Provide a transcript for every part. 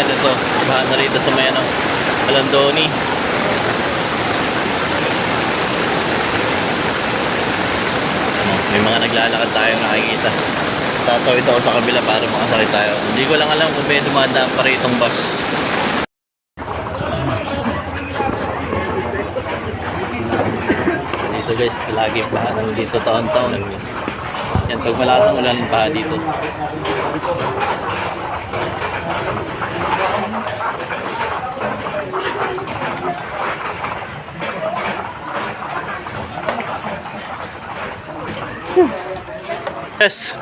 yan. Ito, bahan na rito sa may ano, Alandoni. May mga naglalakad tayo nakikita. Tatawid ako sa kabila para makasakit tayo. Hindi ko lang alam kung may dumadaan pa rin itong bus. Dito guys, lagi bahan dito taon-taon. Yan, pag malakas ang ulan, baha dito. Yes.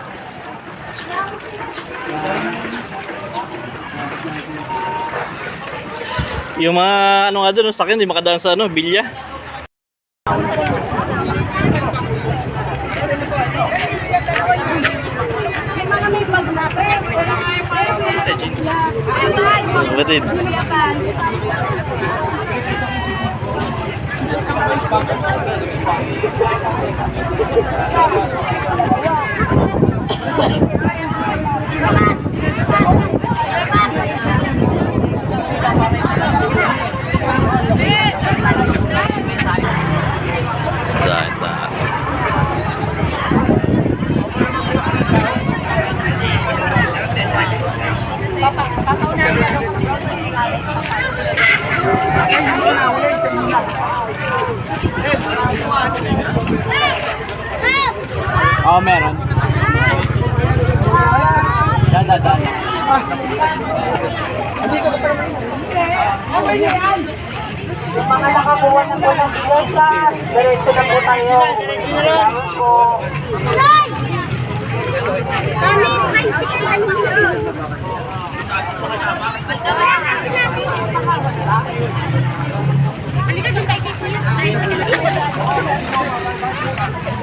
Yung mga ano nga doon, sakyan, hindi makadaan sa ano, bilya. Batid. Oh, meron. Dada. Hindi ko pa rin. Okay yan. Yung mga nakakuha na po ng pilasa, diretso na po tayo. Diretso po. Kami, tricycle lang yun. Halika dyan tayo kay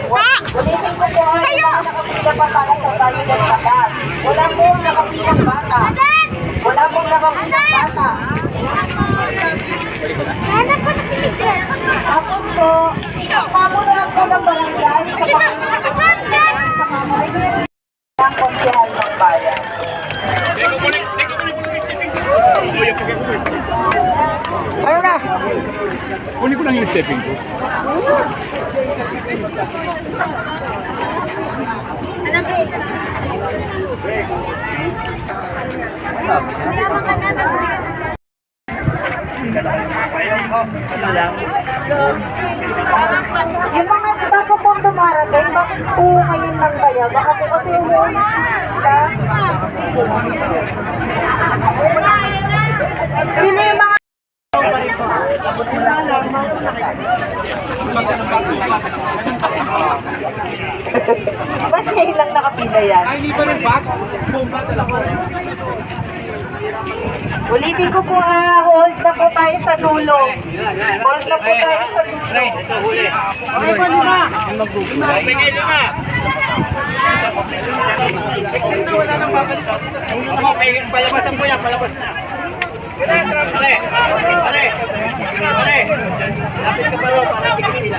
Pa! Ulitin ko po ay nakapila pa para sa bayo ng batas. Wala pong nakapilang bata. Wala pong nakapilang bata. Hanap po na si Miguel. Ako po, pamunang po ng barangay sa mamay ng konsyahal ng bayan. Ayaw na! Kunin ko lang yung stepping ko. Yung mga bago pong dumarating, bakit po ngayon lang kaya? Baka po kasi umuwi sila yung mga ba't ngayon lang nakapila yan? Hindi pa rin back? Bomba talaga. Ulitin ko po, hold na po tayo sa dulo. Hold na po tayo sa dulo. Ito, huli. Ay, pa lima. Pingay lima. Exit na, wala nang babalik. Palabasan po yan, palabas na. Pare. Lapit ka pa rin, para tikimin nila.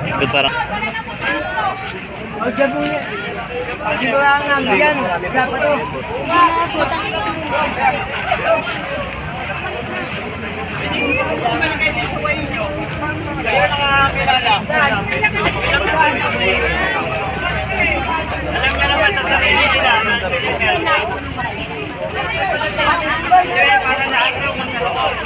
Ito parang Dito lang ang yan. Dapat to. Kayo nakakilala. Alam ka naman sa sarili nila. Para lahat ng magkakaroon.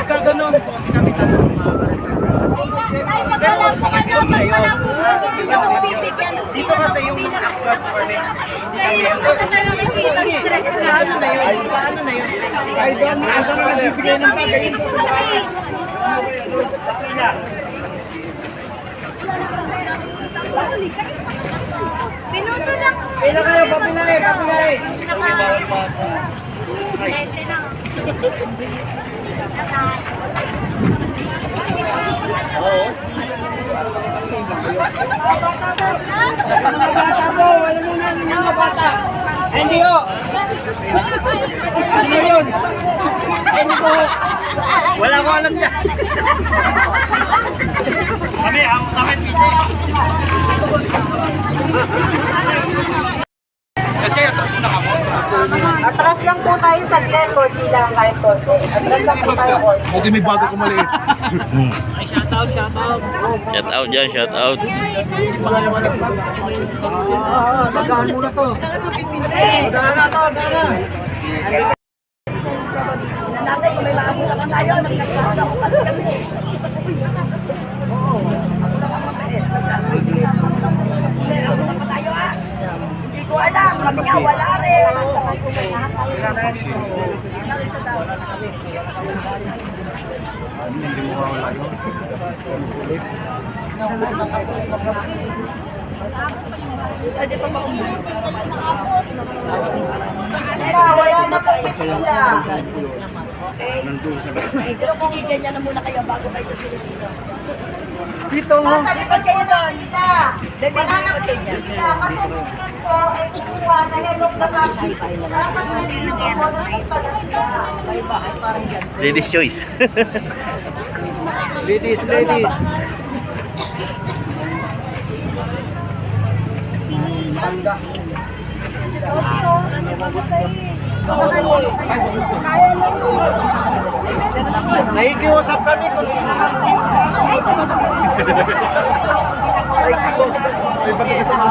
Kaganon po si Kapitan ng mga dito kasi yung actual permit ano na yun ay doon na nagbibigay ng pagayin ko sa bahay Pinuto lang. pila kayo papinali Mga bata mo, wala mo na ng mga bata. Hindi ko. Ano yun? Hindi ko. Wala ko alam niya. Kami, pili. Kasi ito na kamo. Atras lang po tayo sa Glen, konti lang kahit konti. Atras lang po tayo konti. Buti may bago ko mali. Shout out. Shout out dyan, shout out. Dagaan muna to. Dagaan na to, dagaan na. Hindi ko alam, kami nga wala rin. Wala na po pipila. Pero sige, ganyan na muna kayo bago kayo sa Pilipino. Dito mo. Talipad kayo doon. Wala na po pipila. Kasi dito po, ay kukuha na helok na kami. Dapat na dito po na Ladies choice. Ladies. Nakikiusap kami kung may pagkakasama.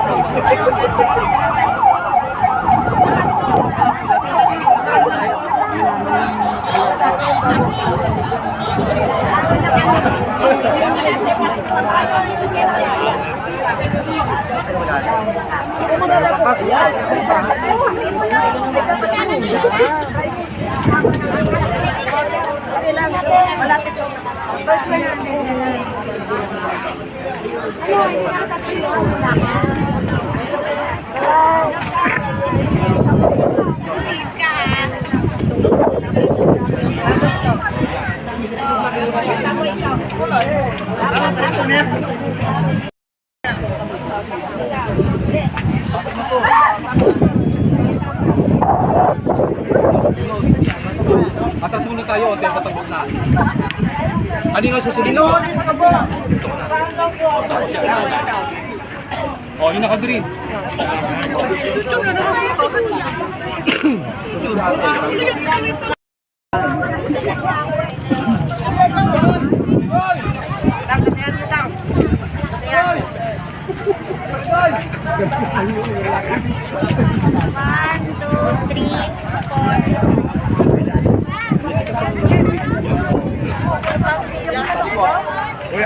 Atras muna tayo, okay, patapos na. Kanino susunod mo? Oh, yung naka-green.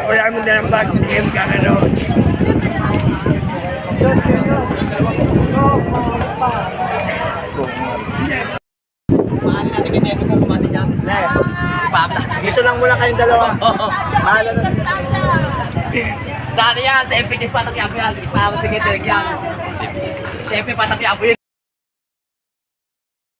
Wala mo na ng bag sa game ka ano. Dito lang muna kayong dalawa. Saan yan? Sa FPG patak yapo yan. Ipahamat tingin yan. Sa FPG patak yapo yan.